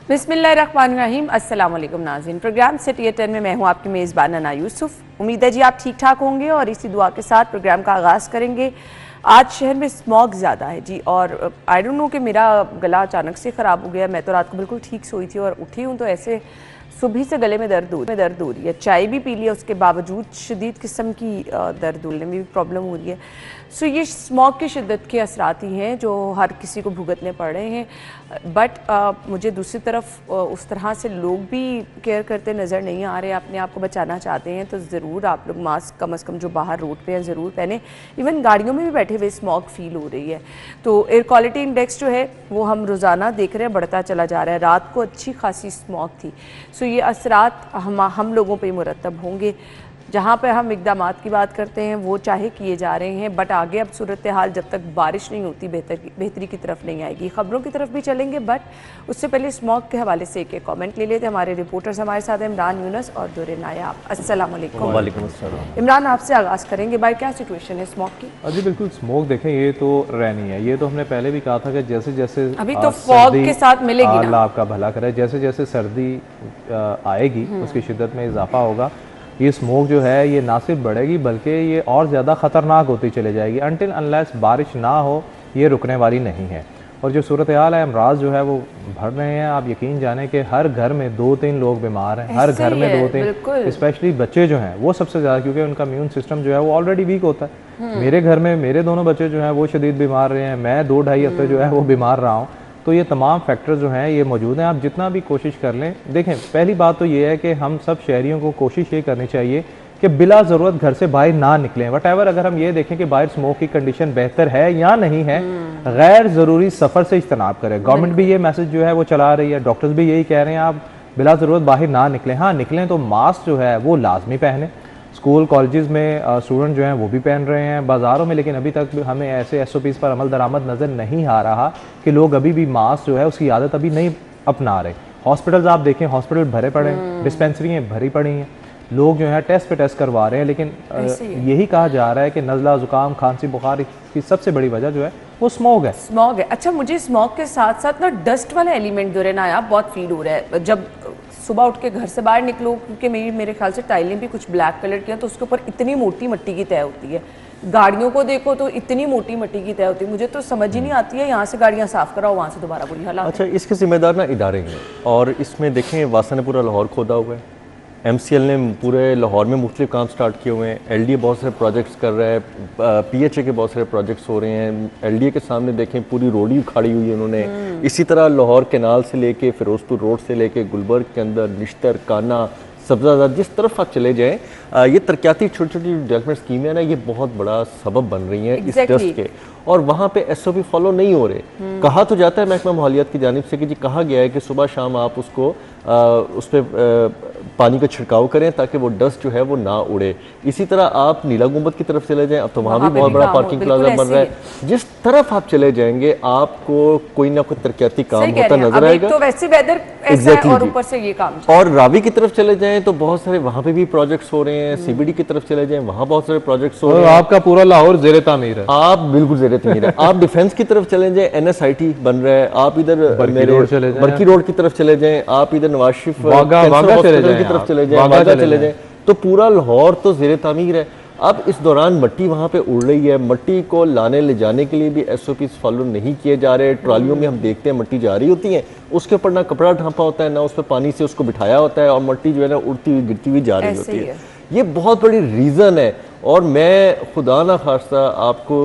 बिस्मिल्लाहिर्रहमानिर्रहीम। अस्सलाम वालेकुम नाज़रीन। प्रोग्राम सिटी 10 में मैं हूँ आपकी मेज़बान अना यूसुफ। उम्मीद है जी आप ठीक ठाक होंगे और इसी दुआ के साथ प्रोग्राम का आगाज़ करेंगे। आज शहर में स्मॉग ज़्यादा है जी, और आई डोंट नो कि मेरा गला अचानक से ख़राब हो गया। मैं तो रात को बिल्कुल ठीक सोई थी और उठी हूँ तो ऐसे सुबह से गले में दर्द हो रही है। चाय भी पी लिया, उसके बावजूद शदीद किस्म की दर्द होने में भी प्रॉब्लम हो रही है। सो ये स्मॉग की शिद्दत के असरात ही हैं जो हर किसी को भुगतने पड़ रहे हैं। बट मुझे दूसरी तरफ उस तरह से लोग भी केयर करते नज़र नहीं आ रहे। अपने आप को बचाना चाहते हैं तो ज़रूर आप लोग मास्क कम से कम जो बाहर रोड पे है ज़रूर पहने। इवन गाड़ियों में भी बैठे हुए स्मॉग फील हो रही है। तो एयर क्वालिटी इंडेक्स जो है वो हम रोज़ाना देख रहे हैं बढ़ता चला जा रहा है। रात को अच्छी खासी स्मॉग थी। सो ये असरात हम लोगों पर मुरतब होंगे। जहाँ पर हम इक़दामात की बात करते हैं वो चाहे किए जा रहे हैं, बट आगे अब सूरत हाल जब तक बारिश नहीं होती बेहतरी की तरफ नहीं आएगी। ख़बरों की तरफ भी चलेंगे, बट उससे पहले स्मॉग के हवाले से एक कमेंट ले लेते हैं। हमारे रिपोर्टर्स हमारे साथ हैं इमरान यूनुस और दुर्र नायाब। अस्सलाम वालेकुम। वालेकुम अस्सलाम। इमरान, आपसे आगाज़ करेंगे। भाई क्या सिचुएशन है स्मॉग की? जी बिल्कुल, स्मोक देखें ये तो रहनी है। ये तो हमने पहले भी कहा था कि जैसे जैसे अभी तो फॉग के साथ मिलेगी ना, अल्लाह आपका भला करे, जैसे जैसे सर्दी आएगी उसकी शिद्दत में इजाफा होगा। ये स्मोक जो है ये ना सिर्फ बढ़ेगी बल्कि ये और ज़्यादा ख़तरनाक होती चली जाएगी। अनटिल अनलेस बारिश ना हो ये रुकने वाली नहीं है। और जो सूरत हाल है, अमराज जो है वो बढ़ रहे हैं। आप यकीन जाने कि हर घर में 2-3 लोग बीमार हैं, हर घर में 2-3, स्पेशली बच्चे जो हैं वो सबसे ज़्यादा, क्योंकि उनका इम्यून सिस्टम जो है वो ऑलरेडी वीक होता है। मेरे घर में मेरे दोनों बच्चे जो हैं वो शदीद बीमार रहे हैं। मैं 2-2.5 हफ्ते जो है वो बीमार रहा हूँ। तो ये तमाम फैक्टर्स जो हैं ये मौजूद हैं। आप जितना भी कोशिश कर लें, देखें पहली बात तो ये है कि हम सब शहरियों को कोशिश ये करनी चाहिए कि बिला ज़रूरत घर से बाहर ना निकलें। वटएवर अगर हम ये देखें कि बाहर स्मोक की कंडीशन बेहतर है या नहीं है, गैर ज़रूरी सफ़र से इज्तनाब करें। गवर्नमेंट भी ये मैसेज जो है वो चला रही है, डॉक्टर्स भी यही कह रहे हैं आप बिला ज़रूरत बाहर ना निकलें। हाँ निकलें तो मास्क जो है वो लाजमी पहने। स्कूल कॉलेजेस में स्टूडेंट जो हैं वो भी पहन रहे हैं, बाज़ारों में, लेकिन अभी तक हमें ऐसे SOPs पर अमल दरामद नज़र नहीं आ रहा कि लोग अभी भी मास्क जो है उसकी आदत अभी नहीं अपना रहे। हॉस्पिटल्स आप देखें, हॉस्पिटल भरे पड़े हैं, डिस्पेंसरियाँ भरी पड़ी हैं, लोग जो है टेस्ट पे टेस्ट करवा रहे हैं। लेकिन यही कहा जा रहा है कि नज़ला, ज़ुकाम, खांसी, बुखार की सबसे बड़ी वजह जो है वो स्मॉग है। स्मॉग है। अच्छा, मुझे स्मॉग के साथ साथ ना डस्ट वाला एलिमेंट दुर्र नायाब बहुत फील हो रहा है। जब सुबह उठ के घर से बाहर निकलो, क्योंकि मेरे ख्याल से टाइलें भी कुछ ब्लैक कलर की हैं, तो उसके ऊपर इतनी मोटी मिट्टी की तय होती है। गाड़ियों को देखो तो इतनी मोटी मिट्टी की तय होती है, मुझे तो समझ ही नहीं आती है। यहाँ से गाड़ियाँ साफ कराओ, वहाँ से दोबारा बुरी हालत। अच्छा, इसके जिम्मेदार ना इदारे हैं, और इसमें देखें वासा ने पूरा लाहौर खोदा हुआ है, MCL ने पूरे लाहौर में मुख्तलिफ काम स्टार्ट किए हुए हैं, LDA बहुत सारे प्रोजेक्ट्स कर रहा है, PHA के बहुत सारे प्रोजेक्ट्स हो रहे हैं। LDA के सामने देखें पूरी रोड ही उखाड़ी हुई है उन्होंने। इसी तरह लाहौर कैनाल से लेके फिरोजपुर रोड से लेके गुलबर्ग के अंदर निश्तर, काना, सब्ज़ाज़ाद, जिस तरफ आप चले जाएँ, ये तरक्याती छोटी छोटी डेवलपमेंट स्कीमें ना, ये बहुत बड़ा सबब बन रही हैं इस डस्ट के। और वहाँ पे SOP फॉलो नहीं हो रहे। कहा तो जाता है महकमा माहौलियात की जानिब से कि जी कहा गया है कि सुबह शाम आप उसको उस पर पानी का छिड़काव करें ताकि वो डस्ट जो है वो ना उड़े। इसी तरह आप नीला गुंबद की तरफ चले जाएं, अब तो वहाँ भी बहुत बड़ा पार्किंग प्लाजा बन रहा है। जिस तरफ आप चले जाएंगे आपको कोई ना कोई तरक्याती काम होता नजर आएगा। तो वैसे वेदर ऐसा है और ऊपर से ये काम। और रावी की तरफ चले जाएं तो बहुत सारे वहाँ पे भी प्रोजेक्ट्स हो रहे हैं। CBD की तरफ चले जाएं, वहाँ बहुत सारे प्रोजेक्ट्स हो रहे हैं। आपका पूरा लाहौर ज़ेरे तामीर है। आप बिल्कुल ज़ेरे तामीर है। आप डिफेंस की तरफ चले जाएं, NSIT बन रहा है। आप इधर बरकी रोड की तरफ चले जाएं, आप इधर नवाज शरीफ की तरफ चले जाएं, तो पूरा लाहौर तो ज़ेरे तामीर है। अब इस दौरान मिट्टी वहाँ पे उड़ रही है, मिट्टी को लाने ले जाने के लिए भी SOPs फॉलो नहीं किए जा रहे। ट्रॉलियों में हम देखते हैं मिट्टी जा रही होती है, उसके ऊपर ना कपड़ा ढांपा होता है, ना उस पर पानी से उसको बिठाया होता है, और मिट्टी जो है ना उड़ती हुई गिरती हुई जा रही होती है। ये बहुत बड़ी रीज़न है। और मैं खुदा ना खास्ता आपको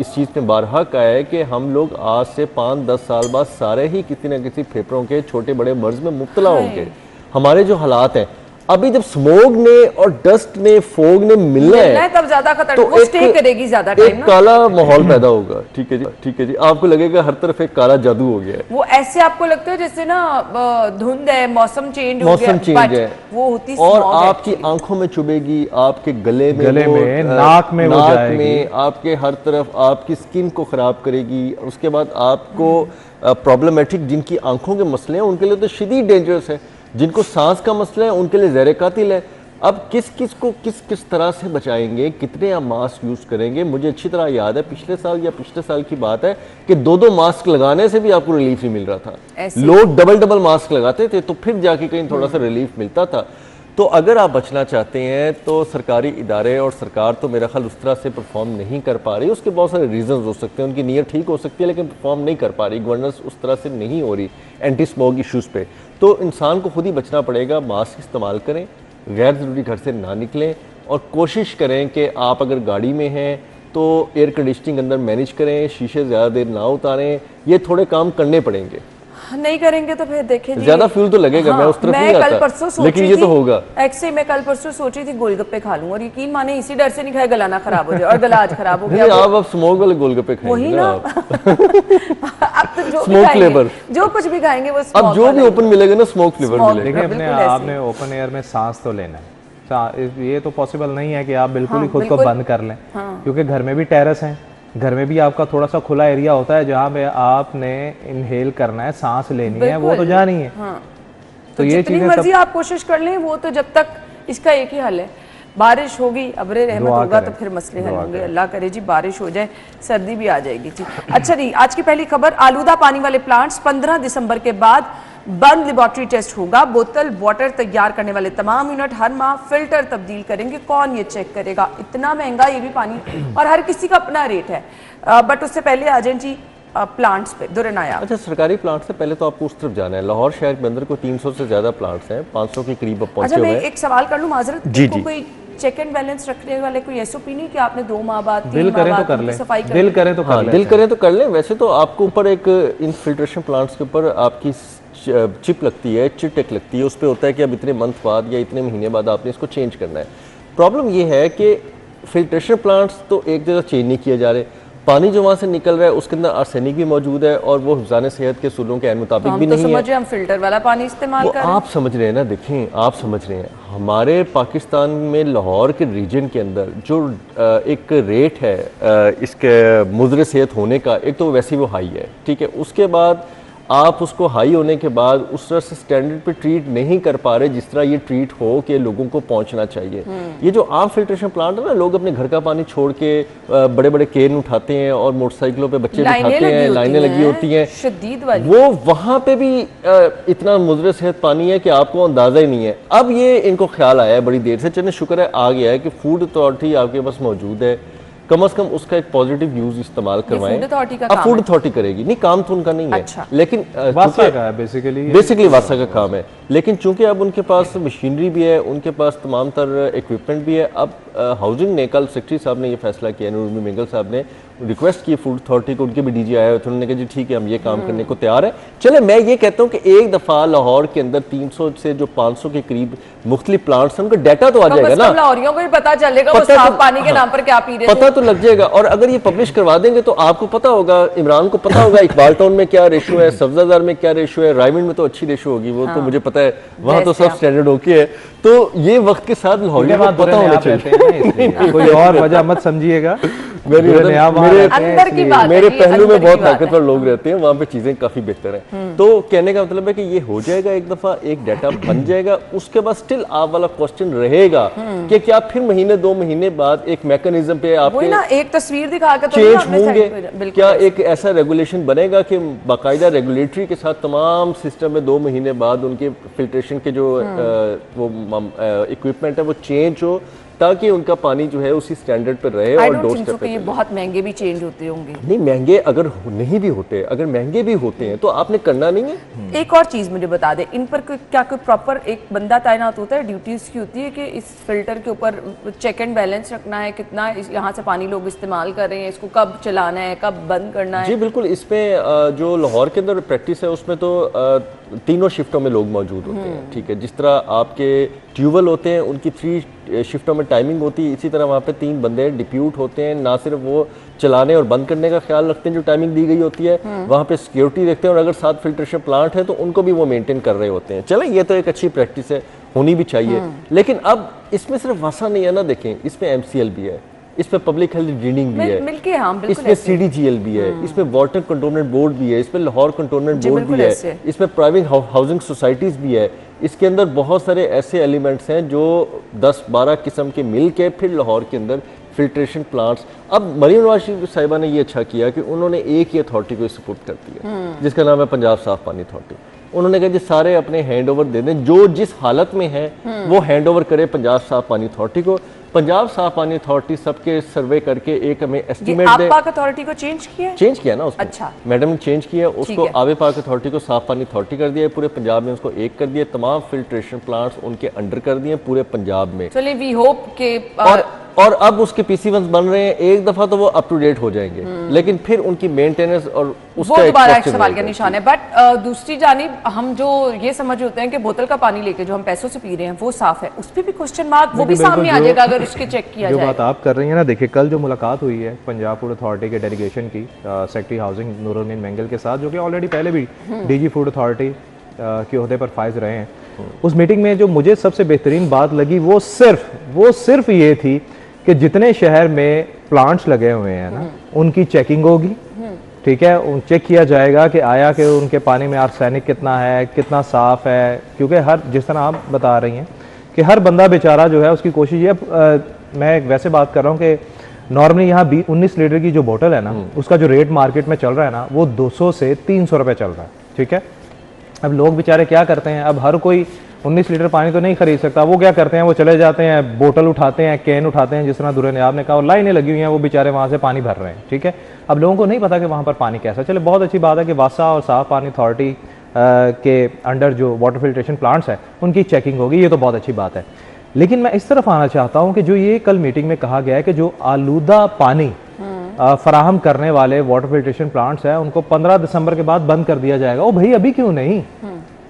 इस चीज़ में बारहा कहा है कि हम लोग आज से 5-10 साल बाद सारे ही किसी न किसी फेफड़ों के छोटे बड़े मर्ज में मुब्तला होंगे। हमारे जो हालात हैं अभी, जब स्मोग ने और डस्ट ने, फोग ने मिलना है तब ज्यादा खतरनाक, वो स्टे करेगी ज्यादा टाइम, एक काला माहौल पैदा होगा। ठीक है जी, ठीक है जी। आपको लगेगा हर तरफ एक काला जादू हो गया है। वो ऐसे आपको लगता है जैसे ना धुंध है, मौसम चेंज हो गया, है वो होती और आपकी आंखों में चुभेगी, आपके गले में, नाक में, आपके हर तरफ, आपकी स्किन को खराब करेगी। उसके बाद आपको प्रॉब्लमेटिक जिनकी आंखों के मसले हैं उनके लिए तो शदीद डेंजरस है। जिनको सांस का मसला है उनके लिए ज़हर कातिल है। अब किस किस तरह से बचाएंगे, कितने आप मास्क यूज़ करेंगे। मुझे अच्छी तरह याद है पिछले साल की बात है कि 2-2 मास्क लगाने से भी आपको रिलीफ नहीं मिल रहा था। लोग डबल मास्क लगाते थे तो फिर जाके कहीं थोड़ा सा रिलीफ मिलता था। तो अगर आप बचना चाहते हैं तो सरकारी इदारे और सरकार तो मेरा ख्याल उस तरह से परफॉर्म नहीं कर पा रही। उसके बहुत सारे रीजंस हो सकते हैं, उनकी नीयत ठीक हो सकती है लेकिन परफॉर्म नहीं कर पा रही, गवर्नेंस उस तरह से नहीं हो रही एंटी स्मोक इश्यूज़ पे। तो इंसान को खुद ही बचना पड़ेगा, मास्क इस्तेमाल करें, गैर ज़रूरी घर से ना निकलें और कोशिश करें कि आप अगर गाड़ी में हैं तो एयर कंडीशनिंग अंदर मैनेज करें, शीशे ज़्यादा देर ना उतारें, ये थोड़े काम करने पड़ेंगे। नहीं करेंगे तो फिर देखिए ज्यादा फ्यूल तो लगेगा। हाँ, मैं उस तरफ नहीं आता, कल परसों सोच लेकिन ये तो होगा। एक्चुअली मैं कल परसों सोची थी गोलगप्पे खा लूं और यकीन माने इसी डर से नहीं खाए, गला ना खराब हो जाए, और गला आज खराब हो गया। आप स्मोक वाले गोलगप्पे खाएंगे ना आप। अब तो जो स्मोक फ्लेवर, जो कुछ भी खाएंगे वो अब जो भी ओपन मिलेगा ना स्मोक फ्लेवर मिलेगा। देखिए आपने ओपन एयर में सांस तो लेना है, ये तो पॉसिबल नहीं है कि आप बिल्कुल ही खुद को बंद कर लें, क्योंकि घर में भी टेरेस हैं, घर में भी आपका थोड़ा सा खुला एरिया होता है जहाँ पे आपने इनहेल करना है, सांस लेनी है, वो तो जानी है। तो ये जितनी मर्जी आप कोशिश कर लें, वो तो जब तक इसका एक ही हल है, बारिश होगी, अब्रे रहमत होगा तो फिर मसले हल होंगे। अल्लाह करे जी बारिश हो जाए, सर्दी भी आ जाएगी जी। अच्छा जी, आज की पहली खबर, आलूदा पानी वाले प्लांट्स 15 दिसंबर के बाद बंद लेबोरेटरी टेस्ट होगा। बोतल वाटर तैयार करने वाले तमाम यूनिट हर माह फिल्टर तब्दील करेंगे। कौन ये चेक करेगा? इतना महंगा ये भी पानी, और हर किसी का अपना रेट है। बट उससे पहले आ जाए जी प्लांट्स पे दुरनाया। अच्छा, सरकारी प्लांट से पहले तो आपको उस तरफ जाना है। लाहौर शहर के अंदर को 300 से ज्यादा प्लांट्स हैं, 500 के करीब अब पहुंचे हुए हैं। मैं एक सवाल कर लूं माजरत, जी कोई चेक एंड बैलेंस रखने वाले कोई एसओपी नहीं कि आपने 2 माह बाद, 3 दिल माह करें बाद तो कर लें, सफाई दिल करें तो कर लें, दिल करें तो कर लें। वैसे तो आपको ऊपर एक इन फिल्ट्रेशन प्लांट्स के ऊपर आपकी चिप लगती है, चिटेक लगती है, उस पर होता है कि अब इतने मंथ बाद या इतने महीने बाद आपने इसको चेंज करना है। प्रॉब्लम ये है कि फिल्ट्रेशन प्लांट्स तो एक जगह चेंज नहीं किए जा रहे, पानी जो वहाँ से निकल रहा है उसके अंदर आर्सेनिक भी मौजूद है और वो हिफ्ज़ान सेहत के सूलों के मुताबिक भी नहीं है। हम फिल्टर वाला पानी इस्तेमाल कर रहे हैं। आप समझ रहे हैं ना, देखें आप समझ रहे हैं, हमारे पाकिस्तान में लाहौर के रीजन के अंदर जो एक रेट है इसके मुज़र सेहत होने का, एक तो वैसे ही वो हाई है, ठीक है, उसके बाद आप उसको हाई होने के बाद उस तरह से स्टैंडर्ड पे ट्रीट नहीं कर पा रहे जिस तरह ये ट्रीट हो कि लोगों को पहुंचना चाहिए। ये जो आम फिल्ट्रेशन प्लांट है ना, लोग अपने घर का पानी छोड़ के बड़े बड़े केन उठाते हैं और मोटरसाइकिलों पे बच्चे बिठाते हैं, लाइनें लगी होती हैं शदीद वाली, वो वहाँ पे भी इतना मुज़र सेहत पानी है कि आपको अंदाजा ही नहीं है। अब ये इनको ख्याल आया है बड़ी देर से, चलिए शुक्र है आ गया है कि फूड अथॉरिटी आपके पास मौजूद है, कम से कम उसका एक पॉजिटिव यूज इस्तेमाल करवाएं। अब फूड अथॉरिटी करेगी, नहीं काम तो उनका नहीं है। अच्छा। लेकिन वासा का है बेसिकली वासा का काम है, लेकिन चूंकि अब उनके पास मशीनरी भी है, उनके पास तमाम तर इक्विपमेंट भी है। अब हाउसिंग ने कल सेक्रेटरी साहब ने ये फैसला किया, नूर मिंगल साहब ने रिक्वेस्ट की फूड अथॉरिटी को, उनके भी डीजी आए हुए थे, उन्होंने कहा जी ठीक है हम ये काम करने को तैयार है। चले मैं ये कहता हूँ कि एक दफ़ा लाहौर के अंदर 300 से जो 500 के करीब मुख्तलिफ प्लांट्स हैं उनका डाटा तो आ जाएगा ना, लाहौरियों को भी पता चलेगा वो साफ पानी के नाम पर क्या पी रहे हैं, पता तो लग जाएगा। और अगर ये पब्लिश करवा देंगे तो आपको पता होगा, इमरान को पता होगा इकबाल टाउन में क्या रेशो है, सब्जादार में क्या रेशो है, रायविंड में तो अच्छी रेशो होगी, वो तो मुझे पता है, वहाँ तो सब स्टैंडर्ड ओके है। तो ये वक्त के साथ लाहौरियों को पता होना चाहिए। कोई और वजह मत समझिएगा, मेरे पहलू में बहुत ताकतवर लोग रहते हैं, वहाँ पे चीजें काफी बेहतर हैं। तो कहने का मतलब है कि ये हो जाएगा, एक दफा एक डाटा बन जाएगा, उसके बाद स्टिल आप वाला क्वेश्चन रहेगा कि क्या फिर महीने 2 महीने बाद एक मैकेनिज्म पे आपके ना एक तस्वीर दिखा के चेंज होंगे, क्या एक ऐसा रेगुलेशन बनेगा कि बाकायदा रेगुलेटरी के साथ तमाम सिस्टम में 2 महीने बाद उनके फिल्ट्रेशन के जो वो इक्विपमेंट है वो चेंज हो, ताकि उनका पानी जो है उसी स्टैंडर्ड पर रहे और डोर स्टेप पे। ये बहुत महंगे भी चेंज होते होंगे। नहीं महंगे अगर नहीं भी होते, अगर महंगे भी होते हैं तो आपने करना नहीं है। एक और चीज मुझे बता दे, इन पर क्या कोई प्रॉपर एक बंदा तैनात होता है, ड्यूटीज की होती है कि इस फिल्टर के ऊपर चेक एंड बैलेंस रखना है, कितना यहाँ से पानी लोग इस्तेमाल कर रहे हैं, इसको कब चलाना है, कब बंद करना है? जी बिल्कुल, इसमें जो लाहौर के अंदर प्रैक्टिस है उसमें तो तीनों शिफ्टों में लोग मौजूद होते हैं, ठीक है। जिस तरह आपके ट्यूबवेल होते हैं उनकी 3 शिफ्टों में टाइमिंग होती है, इसी तरह वहाँ पे 3 बंदे डिप्यूट होते हैं, ना सिर्फ वो चलाने और बंद करने का ख्याल रखते हैं जो टाइमिंग दी गई होती है, वहाँ पे सिक्योरिटी देखते हैं, और अगर साथ फिल्ट्रेशन प्लांट है तो उनको भी वो मेंटेन कर रहे होते हैं। चले ये तो एक अच्छी प्रैक्टिस है, होनी भी चाहिए। लेकिन अब इसमें सिर्फ वसा नहीं है ना, देखें इसमें MCL भी है, इसमें पब्लिक हेल्थ रीडिंग भी है, मिलके हाँ, इसमें CDGL भी है, इसमें वाटर कंटोनमेंट बोर्ड भी है, इसमें लाहौर कंटोनमेंट बोर्ड भी है, इसमें प्राइवेट हाउसिंग सोसाइटीज भी है। इसके अंदर बहुत सारे ऐसे एलिमेंट्स हैं जो 10-12 किस्म के मिल के फिर लाहौर के अंदर फिल्ट्रेशन प्लांट्स। अब मरीम नवाज साहिबा ने ये अच्छा किया कि उन्होंने एक ही अथॉरिटी को सपोर्ट कर दिया जिसका नाम है पंजाब साफ पानी अथॉरिटी। उन्होंने कहा जी सारे अपने हैंड ओवर दे दें, जो जिस हालत में है वो हैंड ओवर करे पंजाब साफ पानी अथॉरिटी को। पंजाब साफ पानी अथॉरिटी सबके सर्वे करके एक हमें एस्टीमेट दे। पाक अथॉरिटी को चेंज किया ना उसको। अच्छा, मैडम ने चेंज किया उसको, आबे पाक अथॉरिटी को साफ पानी अथॉरिटी कर दिया, पूरे पंजाब में उसको एक कर दिया, तमाम फिल्ट्रेशन प्लांट्स उनके अंडर कर दिए पूरे पंजाब में। चलिए वी होप के और अब उसके PC1 बन रहे हैं, एक दफा तो वो अप टू डेट हो जाएंगे, लेकिन फिर उनकी मेंटेनेंस और उसका वो दोबारा एक सवाल का निशान है। बट दूसरी जानिब हम जो ये समझ होते हैं कि बोतल का पानी लेके जो हम पैसों से पी रहे हैं वो साफ है, उस पर भी क्वेश्चन मार्क वो भी सामने आ जाएगा अगर उसके चेक किया जाए। जो बात आप कर रही हैं ना, देखिए कल जो मुलाकात हुई है पंजाब फूड अथॉरिटी के डेलीगेशन की सेक्रेटरी हाउसिंग नूरुल मेंगल के साथ, जो कि ऑलरेडी पहले भी DG फूड अथॉरिटी के ओहदे पर फाइज रहे हैं, उस मीटिंग में जो मुझे सबसे बेहतरीन बात लगी वो सिर्फ ये थी कि जितने शहर में प्लांट्स लगे हुए हैं ना उनकी चेकिंग होगी, ठीक है, चेक किया जाएगा कि आया कि उनके पानी में आर्सेनिक कितना है, कितना साफ है, क्योंकि हर जिस तरह आप बता रही हैं कि हर बंदा बेचारा जो है उसकी कोशिश ये मैं वैसे बात कर रहा हूँ कि नॉर्मली यहाँ 19 लीटर की जो बोतल है ना उसका जो रेट मार्केट में चल रहा है ना वो 200 से 300 रुपये चल रहा है, ठीक है। अब लोग बेचारे क्या करते हैं, अब हर कोई 19 लीटर पानी तो नहीं खरीद सकता, वो क्या करते हैं, वो चले जाते हैं, बोतल उठाते हैं, कैन उठाते हैं, जिस तरह दुर्रे नियाब ने कहा, और लाइनें लगी हुई हैं, वो बेचारे वहाँ से पानी भर रहे हैं, ठीक है। अब लोगों को नहीं पता कि वहाँ पर पानी कैसा। चले बहुत अच्छी बात है कि वासा और साफ पानी अथॉरिटी के अंडर जो वाटर फिल्ट्रेशन प्लांट्स है उनकी चेकिंग होगी, ये तो बहुत अच्छी बात है। लेकिन मैं इस तरफ आना चाहता हूँ कि जो ये कल मीटिंग में कहा गया है कि जो आलूदा पानी फराहम करने वाले वाटर फिल्ट्रेशन प्लांट्स हैं उनको 15 दिसंबर के बाद बंद कर दिया जाएगा। ओ भाई अभी क्यों नहीं?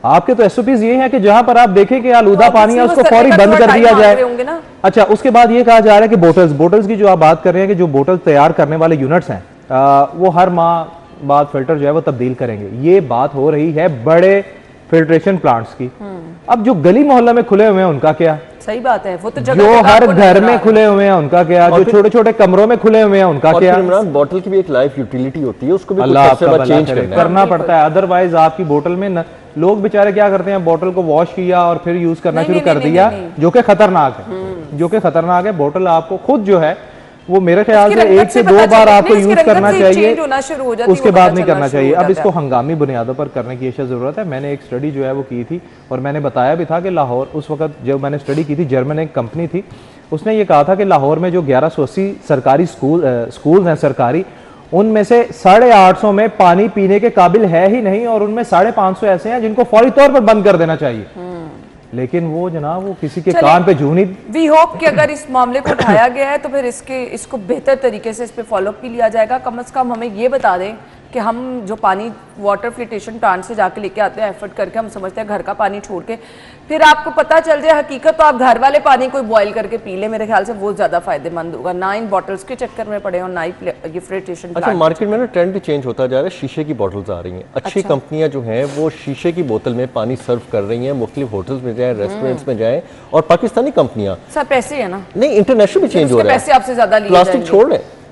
आपके तो SOPs ये है कि जहां पर आप देखें कि आलूदा पानी है उसको फौरी बंद कर दिया जाए। अच्छा, उसके बाद ये कहा जा रहा है कि बोटल्स की जो आप बात कर रहे हैं कि जो बोतल तैयार करने वाले यूनिट्स हैं वो हर माह बाद फिल्टर जो है वो तब्दील करेंगे। ये बात हो रही है बड़े फिल्ट्रेशन प्लांट्स की। अब जो गली मोहल्ला में खुले हुए हैं उनका क्या? सही बात है, वो तो जो हर घर में खुले हुए हैं उनका क्या? जो छोटे छोटे कमरों में खुले हुए हैं उनका क्या? बोतल की भी एक लाइफ यूटिलिटी होती है, उसको भी चेंज करना पड़ता है, अदरवाइज आपकी बोतल में लोग बेचारे क्या करते हैं, बोतल को वॉश किया और फिर यूज करना शुरू कर दिया, जो कि खतरनाक है। बोतल आपको खुद जो है वो मेरे ख्याल से 1 से 2 बार आपको यूज करना चाहिए, उसके बाद नहीं करना चाहिए। अब इसको हंगामी बुनियादों पर करने की जरूरत है। मैंने एक स्टडी जो है वो की थी और मैंने बताया भी था कि लाहौर, उस वक्त जब मैंने स्टडी की थी, जर्मन एक कंपनी थी, उसने ये कहा था कि लाहौर में जो 1180 सरकारी स्कूल हैं सरकारी, उनमें से 850 में पानी पीने के काबिल है ही नहीं, और उनमें 550 ऐसे हैं जिनको फौरी तौर पर बंद कर देना चाहिए। लेकिन वो जनाब वो किसी के कान पे जूं नहीं। वी होप कि अगर इस मामले को उठाया गया है तो फिर इसको बेहतर तरीके से इस पे फॉलोअप भी लिया जाएगा। कम से कम हमें ये बता दें कि हम जो पानी वाटर फिल्ट्रेशन प्लांट से जाके लेके आते हैं, एफर्ट करके, हम समझते हैं घर का पानी छोड़ के, फिर आपको पता चल जाए हकीकत, तो आप घर वाले पानी को बॉयल करके पी ले, मेरे ख्याल से वो ज्यादा फायदेमंद होगा, ना इन बॉटल्स के चक्कर में पड़े और ना ही ये फिल्ट्रेशन। अच्छा, मार्केट में ना ट्रेंड भी चेंज होता जा रहा है, शीशे की बॉटल्स आ रही हैं। अच्छी कंपनियां जो हैं वो शीशे की बोतल में पानी सर्व कर रही हैं, मुख्तलिफ होटल्स में जाए, रेस्टोरेंट्स में जाए, और पाकिस्तानी कंपनियां सब पैसे है ना, नहीं इंटरनेशनल भी चेंज हो रहा है, पैसे आपसे ज्यादा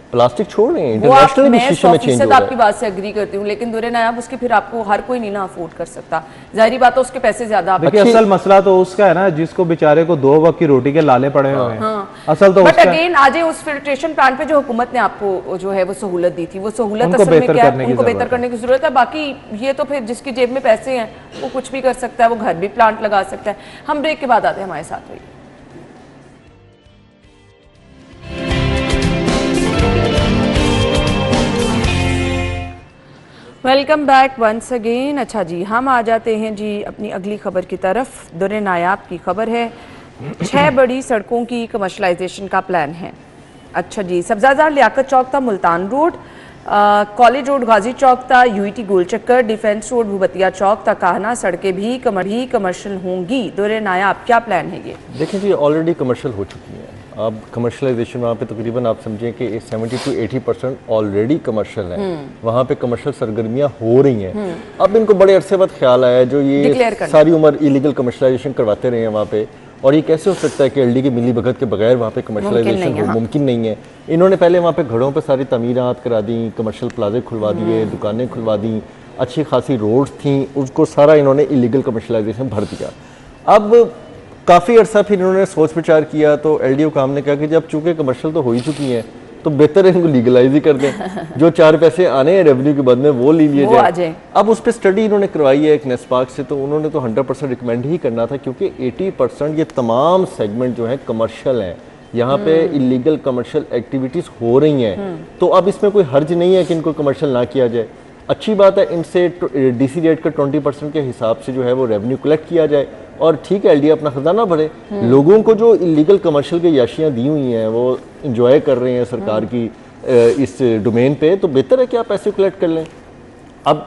प्लास्टिक छोड़ रहे हैं, इंटरनेशनल भी शीशे में चेंज हो रहा है। आपकी बात से एग्री करती हूँ, लेकिन दुरे नायाब उसकी फिर आपको हर कोई नहीं ना अफोर्ड कर सकता, जाहिर बात है उसके पैसे ज्यादा। देखिए असल मसला तो उसका है ना, जिसको बेचारे को 2 वक्त की रोटी के लाले पड़े हुए हैं। असल तो बट अगेन आज उस फिल्ट्रेशन प्लांट पे जो हुकूमत ने आपको जो है वो सहूलत दी थी, वो सहूलत असल में क्या है, उनको बेहतर करने की जरूरत है। बाकी ये तो फिर जिसकी जेब में पैसे हैं वो कुछ भी कर सकता है, वो घर भी प्लांट लगा सकता है। हम ब्रेक के बाद आते हैं, हमारे साथ रहिए। Welcome back once again. अच्छा जी, हम आ जाते हैं जी अपनी अगली खबर की तरफ। दुर्रे नायाब की खबर है, 6 बड़ी सड़कों की कमर्शलाइजेशन का प्लान है। अच्छा जी, सब्जाजार लियाकत चौक था, मुल्तान रोड, कॉलेज रोड गाजी चौक था, UET गोल चक्कर, डिफेंस रोड भूबतिया चौक था, काहना सड़कें भी कमर्शियल होंगी। दुर्रे नायाब क्या प्लान है ये? देखिए जी, ऑलरेडी कमर्शियल हो चुकी हैं। अब कमर्शलाइजेशन वहाँ पे तकरीबन आप समझें कि 70 to 80% ऑलरेडी कमर्शियल है, वहाँ पे कमर्शियल सरगर्मियाँ हो रही हैं। अब इनको बड़े अरसे बाद ख्याल आया, जो ये सारी उम्र इलीगल कमर्शलाइजेशन करवाते रहे हैं वहाँ पे, और ये कैसे हो सकता है कि एलडी की मिली भगत के बगैर वहाँ पे कमर्शलाइजेशन हो, मुमकिन नहीं है। इन्होंने पहले वहाँ पे घरों पे सारी तमीरात करा दी, कमर्शियल प्लाजे खुलवा दिए, दुकानें खुलवा दी, अच्छी खासी रोड्स थी, उसको सारा इन्होंने इलीगल कमर्शलाइजेशन भर दिया। अब काफ़ी अर्सा फिर इन्होंने सोच विचार किया तो एलडीओ काम ने कहा कि जब चूँकि कमर्शियल तो हो ही चुकी हैं तो बेहतर है इनको लीगलाइज ही कर दें, जो 4 पैसे आने हैं रेवेन्यू के बाद में वो ले लिए जाए। अब उस पर स्टडी इन्होंने करवाई है एक नेस्पाक से, तो उन्होंने तो 100% रिकमेंड ही करना था, क्योंकि 80% ये तमाम सेगमेंट जो है कमर्शियल हैं, यहाँ पे इलीगल कमर्शियल एक्टिविटीज़ हो रही हैं, तो अब इसमें कोई हर्ज नहीं है कि इनको कमर्शियल ना किया जाए। अच्छी बात है, इनसे डीसी रेट का 20% के हिसाब से जो है वो रेवेन्यू कलेक्ट किया जाए, और ठीक है एलडी अपना खजाना भरे। लोगों को जो इलीगल कमर्शियल की याशियाँ दी हुई हैं वो इंजॉय कर रहे हैं सरकार की इस डोमेन पे, तो बेहतर है कि आप पैसे कलेक्ट कर लें। अब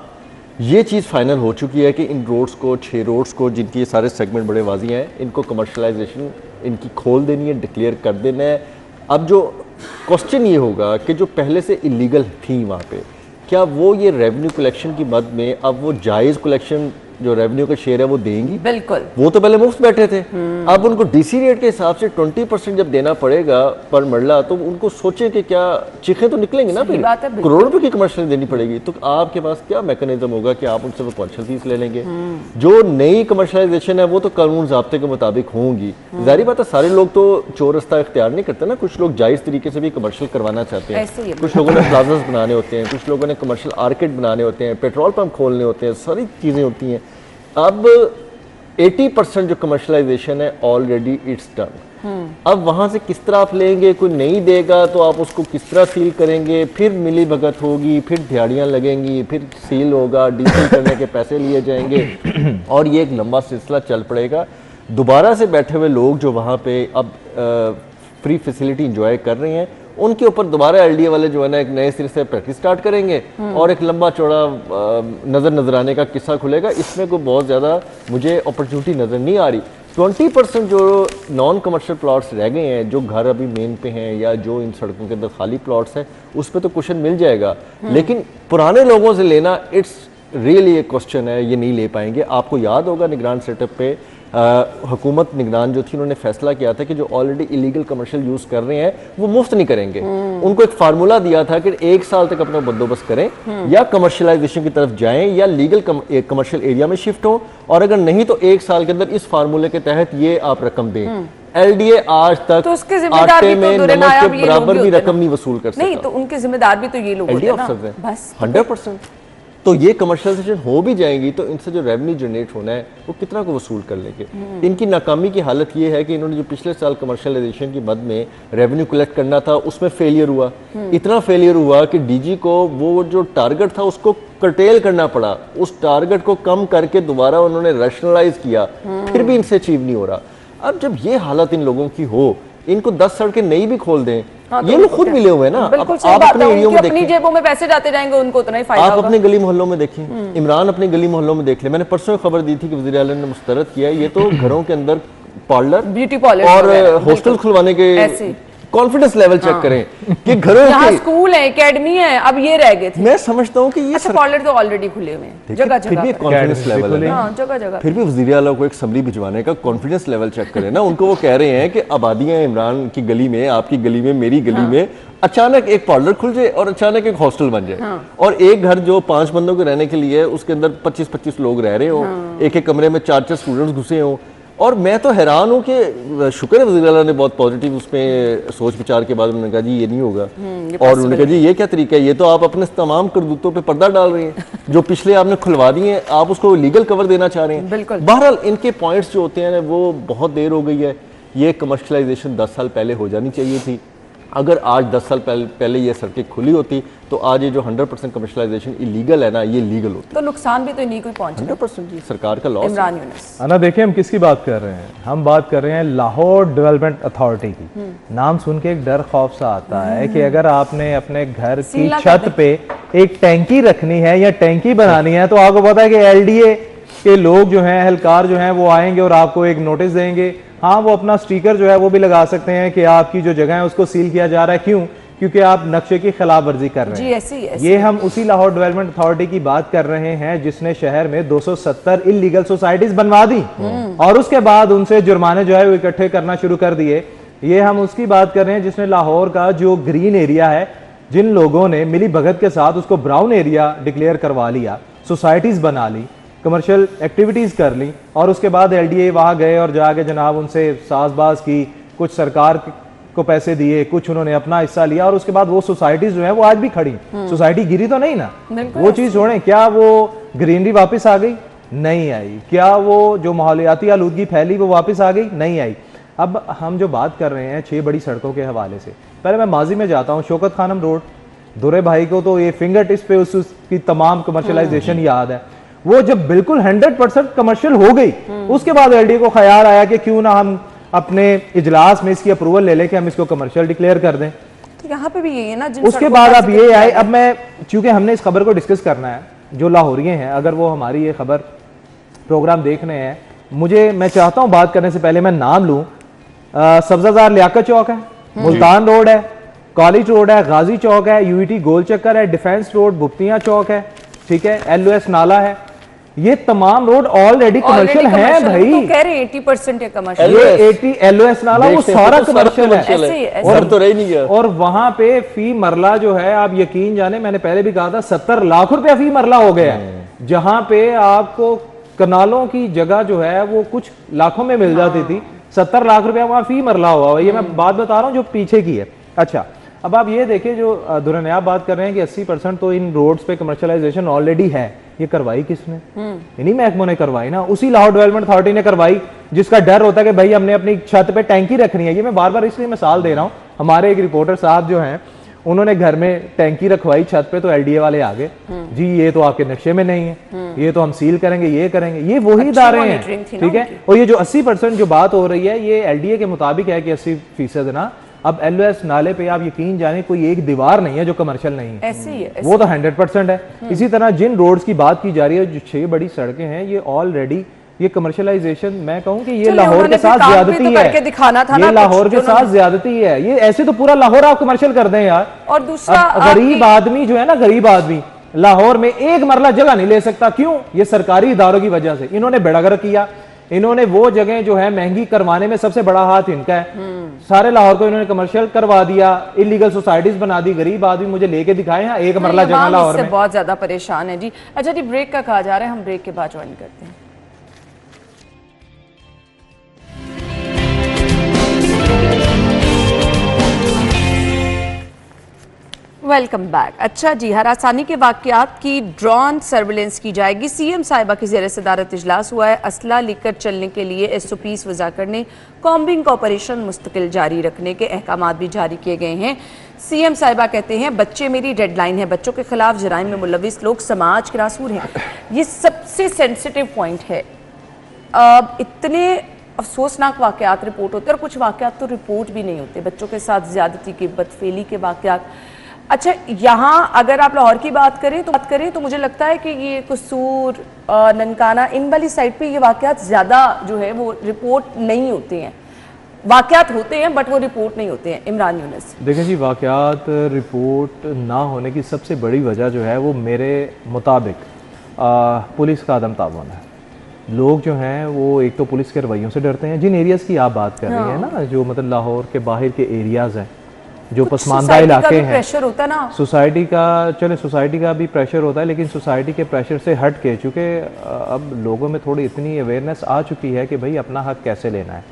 ये चीज़ फाइनल हो चुकी है कि इन रोड्स को, 6 रोड्स को, जिनकी ये सारे सेगमेंट बड़े वाजी हैं, इनको कमर्शलाइजेशन इनकी खोल देनी है, डिक्लेयर कर देना है। अब जो क्वेश्चन ये होगा कि जो पहले से इलीगल थी वहाँ पे, क्या वो ये रेवेन्यू कलेक्शन की मद में अब वो जायज़ कलेक्शन जो रेवेन्यू का शेयर है वो देंगी? बिल्कुल। वो तो पहले मुफ्त बैठे थे, अब उनको डीसी रेट के हिसाब से 20% जब देना पड़ेगा पर मरला, तो उनको सोचें कि क्या चीखें तो निकलेंगी ना, फिर करोड़ रुपए की कमर्शियल देनी पड़ेगी, तो आपके पास क्या मैकेनिज्म होगा कि आप उनसे वो कमर्शियल फीस ले लेंगे? जो नई कमर्शलाइजेशन है वो तो कानून ज़ाब्ते के मुताबिक होंगी। जाहिर बात है सारे लोग तो चोर रास्ता इख्तियार नहीं करते ना, कुछ लोग जायज़ तरीके से भी कमर्शियल करवाना चाहते हैं, कुछ लोगों ने प्लाजास बनाने होते हैं, कुछ लोगों ने कमर्शियल आर्केड बनाने होते हैं, पेट्रोल पंप खोलने होते हैं, सारी चीज़ें होती हैं। अब 80% जो कमर्शलाइजेशन है ऑलरेडी इट्स डन। अब वहां से किस तरह आप लेंगे? कोई नहीं देगा तो आप उसको किस तरह सील करेंगे? फिर मिली भगत होगी, फिर दिहाड़ियां लगेंगी, फिर सील होगा, डीसील करने के पैसे लिए जाएंगे, और ये एक लंबा सिलसिला चल पड़ेगा। दोबारा से बैठे हुए लोग जो वहाँ पे अब फ्री फैसिलिटी इंजॉय कर रहे हैं, उनके ऊपर दोबारा एलडीए वाले जो है ना एक नए सिरे से प्रैक्टिस स्टार्ट करेंगे, और एक लंबा चौड़ा नजर आने का किस्सा खुलेगा। इसमें कोई बहुत ज़्यादा मुझे अपॉर्चुनिटी नज़र नहीं आ रही। 20% जो नॉन कमर्शियल प्लॉट्स रह गए हैं, जो घर अभी मेन पे हैं या जो इन सड़कों के अंदर खाली प्लॉट्स हैं, उस पर तो क्वेश्चन मिल जाएगा, लेकिन पुराने लोगों से लेना इट्स रियली एक क्वेश्चन है, ये नहीं ले पाएंगे। आपको याद होगा निगरान सेटअप पे हुकूमत निगरान जो थी उन्होंने फैसला किया था कि जो ऑलरेडी इलीगल कमर्शियल यूज़ कर रहे हैं वो मुफ्त नहीं करेंगे। उनको एक फार्मूला दिया था कि 1 साल तक अपना बंदोबस्त करें, या कमर्शलाइजेशन की तरफ जाएं या लीगल कमर्शियल एरिया में शिफ्ट हो, और अगर नहीं तो 1 साल के अंदर इस फार्मूले के तहत ये आप रकम दें। एलडीए आज तक तो उसके जिम्मेदार भी तो नमक के बराबर भी रकम नहीं वसूल कर सकता। नहीं तो उनके जिम्मेदार भी तो ये लोग होते हैं ना, बस 100%। तो ये कमर्शलाइजेशन हो भी जाएंगी तो इनसे जो रेवेन्यू जनरेट होना है वो कितना को वसूल कर लेंगे? इनकी नाकामी की हालत ये है कि इन्होंने जो पिछले साल कमर्शलाइजेशन की मद में रेवेन्यू कलेक्ट करना था उसमें फेलियर हुआ। इतना फेलियर हुआ कि डीजी को वो जो टारगेट था उसको कर्टेल करना पड़ा, उस टारगेट को कम करके दोबारा उन्होंने रैशनलाइज किया, फिर भी इनसे अचीव नहीं हो रहा। अब जब ये हालत इन लोगों की हो, इनको 10 सड़कें नई भी खोल दें। हाँ, ये लोग खुद मिले हुए हैं ना, बिल्कुल आप अपने एरिया में अपनी जेबों में पैसे जाते जाएंगे, उनको उतना ही फायदा होगा। आप अपने गली मोहल्लों में देखें, इमरान अपने गली मोहल्लों में देख ले। मैंने परसों खबर दी थी कि वज़ीर आला ने मुस्तरद किया, ये तो घरों के अंदर पार्लर, ब्यूटी पार्लर और हॉस्टल खुलवाने के कॉन्फिडेंस लेवल चेक करें कि घरों यहाँ स्कूल है, एकेडमी है, अब ये रह गए थे। मैं समझता हूँ कि ये पार्लर तो ऑलरेडी खुले हुए हैं जगह जगह, फिर भी कॉन्फिडेंस लेवल है, जगह जगह। फिर भी वज़ीर आला को एक समरी भिजवाने का कॉन्फिडेंस लेवल चेक करें ना। उनको वो कह रहे हैं कि आबादियां इमरान की गली में, आपकी गली में, मेरी गली में अचानक एक पार्लर खुल जाए और अचानक एक हॉस्टल बन जाए, और एक घर जो 5 बंदों के रहने के लिए उसके अंदर 25-25 लोग रह रहे हो, एक कमरे में 4-4 स्टूडेंट्स घुसे हों। और मैं तो हैरान हूँ कि शुक्र है वज़ीर आला ने बहुत पॉजिटिव उसमें सोच विचार के बाद उन्होंने कहा जी ये नहीं होगा, और उन्होंने कहा जी ये क्या तरीका है, ये तो आप अपने तमाम करतूतों पे पर्दा डाल रहे हैं, जो पिछले आपने खुलवा दिए हैं आप उसको लीगल कवर देना चाह रहे हैं। बहरहाल इनके पॉइंट्स जो होते हैं वो बहुत देर हो गई है। ये कमर्शलाइजेशन 10 साल पहले हो जानी चाहिए थी। अगर आज 10 साल पहले ये सड़कें खुली होती तो आज ये जो 100% कमर्शलाइजेशन इलीगल है ना, ये लीगल होती। तो नुकसान भी तो नहीं कोई पहुंचा। 100% जी सरकार का लॉस। इमरान यूनुस ना देखिए हम किसकी बात कर रहे हैं, हम बात कर रहे हैं लाहौर डेवलपमेंट अथॉरिटी की। नाम सुन के एक डर खौफ सा आता है कि अगर आपने अपने घर की छत पे एक टैंकी रखनी है या टैंकी बनानी है, तो आपको पता है कि एलडीए के लोग जो हैं, एहलकार जो हैं, वो आएंगे और आपको एक नोटिस देंगे। हाँ, वो अपना स्टिकर जो है वो भी लगा सकते हैं कि आपकी जो जगह है उसको सील किया जा रहा है। क्यों? क्योंकि आप नक्शे की खिलाफ वर्जी कर रहे हैं। ऐसी ये हम उसी लाहौर डेवलपमेंट अथॉरिटी की बात कर रहे हैं जिसने शहर में 270 इलीगल सोसाइटीज बनवा दी और उसके बाद उनसे जुर्माने जो है वो इकट्ठे करना शुरू कर दिए। ये हम उसकी बात कर रहे हैं जिसने लाहौर का जो ग्रीन एरिया है, जिन लोगों ने मिली भगत के साथ उसको ब्राउन एरिया डिक्लेयर करवा लिया, सोसाइटीज बना ली, कमर्शियल एक्टिविटीज कर ली और उसके बाद LDA वहां गए और जाके जनाब उनसे साजबाज की, कुछ सरकार को पैसे दिए, कुछ उन्होंने अपना हिस्सा लिया और उसके बाद वो सोसाइटीज जो है वो आज भी खड़ी। सोसाइटी गिरी तो नहीं ना, वो चीज छोड़ें, क्या वो ग्रीनरी वापस आ गई? नहीं आई। क्या वो जो माहौलियाती आलूदगी फैली वो वापस आ गई? नहीं आई। अब हम जो बात कर रहे हैं 6 बड़ी सड़कों के हवाले से, पहले मैं माजी में जाता हूँ। शौकत खानम रोड, दुरे भाई को तो ये फिंगर टिप्स पे उसकी तमाम कमर्शलाइजेशन याद है। वो जब बिल्कुल 100% कमर्शियल हो गई, उसके बाद LDA को ख्याल आया कि क्यों ना हम अपने इजलास में इसकी अप्रूवल ले लें कि हम इसको कमर्शियल डिक्लेयर कर दें। तो यहाँ पे भी यही है ना। उसके बाद अब ये आए, अब मैं चूंकि हमने इस खबर को डिस्कस करना है, जो लाहौरिये हैं अगर वो हमारी ये खबर प्रोग्राम देख रहे हैं, मैं चाहता हूँ बात करने से पहले मैं नाम लूँ। सब्जाजार लियाकत चौक है, मुल्तान रोड है, कॉलेज रोड है, गाजी चौक है, UET गोल चक्कर है, डिफेंस रोड, भुप्तियां चौक है, ठीक है, LOS नाला है। ये तमाम रोड ऑलरेडी कमर्शियल हैं भाई। तो कह रहे हैं 80% है कमर्शियल। ये 80 LOS नाला वो सारा कमर्शियल है और तो रह नहीं गया। और वहां पे फी मरला जो है, आप यकीन जाने, मैंने पहले भी कहा था 70 लाख रुपया फी मरला हो गया है। जहां पे आपको कनालों की जगह जो है वो कुछ लाखों में मिल जाती थी, 70 लाख रुपया वहां फी मरला हुआ है। ये मैं बात बता रहा हूँ जो पीछे की है। अच्छा, अब आप ये देखिए, जो दुरने आप बात कर रहे हैं कि 80% तो इन रोड्स पे कमर्शलाइजेशन ऑलरेडी है, ये करवाई किसने? इन्हीं महकमों ने करवाई ना, उसी लाहौर डेवलपमेंट अथॉरिटी ने करवाई, जिसका डर होता है कि भाई हमने अपनी छत पे टैंकी रखनी है। ये मैं बार बार इसलिए मिसाल दे रहा हूँ, हमारे एक रिपोर्टर साहब जो हैं उन्होंने घर में टैंकी रखवाई छत पे, तो LDA वाले आ गए, जी ये तो आपके नक्शे में नहीं है, ये तो हम सील करेंगे, ये करेंगे। ये वही इदारे हैं, ठीक है। और ये जो 80% जो बात हो रही है, ये LDA के मुताबिक है कि 80% ना। अब LOS नाले पे आप यकीन जाने कोई एक दीवार नहीं है जो कमर्शियल नहीं है, ऐसी है, वो तो 100% है। इसी तरह जिन रोड्स की बात की जा रही है, जो 6 बड़ी सड़कें हैं, ये ऑलरेडी ये कमर्शलाइजेशन, मैं कहूँ कि ये लाहौर के साथ ज्यादती है, ये लाहौर के साथ ज्यादती है। ये ऐसे तो पूरा लाहौर आप कमर्शियल कर दें यार। और दूसरा गरीब आदमी जो है ना, गरीब आदमी लाहौर में एक मरला जगह नहीं ले सकता। क्यों? ये सरकारी इदारों की वजह से। इन्होंने बेड़ागर्क किया, इन्होंने वो जगह जो है महंगी करवाने में सबसे बड़ा हाथ इनका है। सारे लाहौर को इन्होंने कमर्शियल करवा दिया, इलीगल सोसाइटीज बना दी। गरीब आदमी मुझे लेके दिखाए हैं एक मरला जगह लाहौर में। बहुत ज्यादा परेशान है जी। अच्छा जी, ब्रेक का कहा जा रहा है, हम ब्रेक के बाद ज्वाइन करते हैं। Welcome back. अच्छा जी, हरासानी के वाकयात की ड्रोन सर्विलेंस की जाएगी। CM साहिबा की ज़ेर सदारत इजलास हुआ है। असला लेकर चलने के लिए SOPs वज़ा करने, कॉम्बिंग ऑपरेशन मुस्तकिल जारी रखने के अहकामात भी जारी किए गए हैं। CM साहिबा कहते हैं, बच्चे मेरी डेडलाइन है, बच्चों के खिलाफ जराइम में मुलविस लोग समाज के रासूल हैं। ये सबसे सेंसिटिव पॉइंट है। इतने अफसोसनाक वाकयात रिपोर्ट होते हैं और कुछ वाकयात तो रिपोर्ट भी नहीं होते, बच्चों के साथ ज्यादती के, बदफेली के वाकयात। अच्छा, यहाँ अगर आप लाहौर की बात करें तो मुझे लगता है कि ये कसूर, ननकाना, इन वाली साइड पे ये वाकयात ज़्यादा जो है वो रिपोर्ट नहीं होते हैं। वाकयात होते हैं बट वो रिपोर्ट नहीं होते हैं। इमरान यूनुस, देखें जी, वाकयात रिपोर्ट ना होने की सबसे बड़ी वजह जो है वो मेरे मुताबिक पुलिस का अदम ताउन है। लोग जो हैं वो एक तो पुलिस के रवैयों से डरते हैं। जिन एरियाज़ की आप बात कर रही हैं ना, जो मतलब लाहौर के बाहर के एरियाज़ हैं, जो पसमानदा इलाके हैं, प्रेशर होता है ना सोसाइटी का। चले, सोसाइटी का भी प्रेशर होता है, लेकिन सोसाइटी के प्रेशर से हट के, चूँकि अब लोगों में थोड़ी इतनी अवेयरनेस आ चुकी है कि भाई अपना हक कैसे लेना है।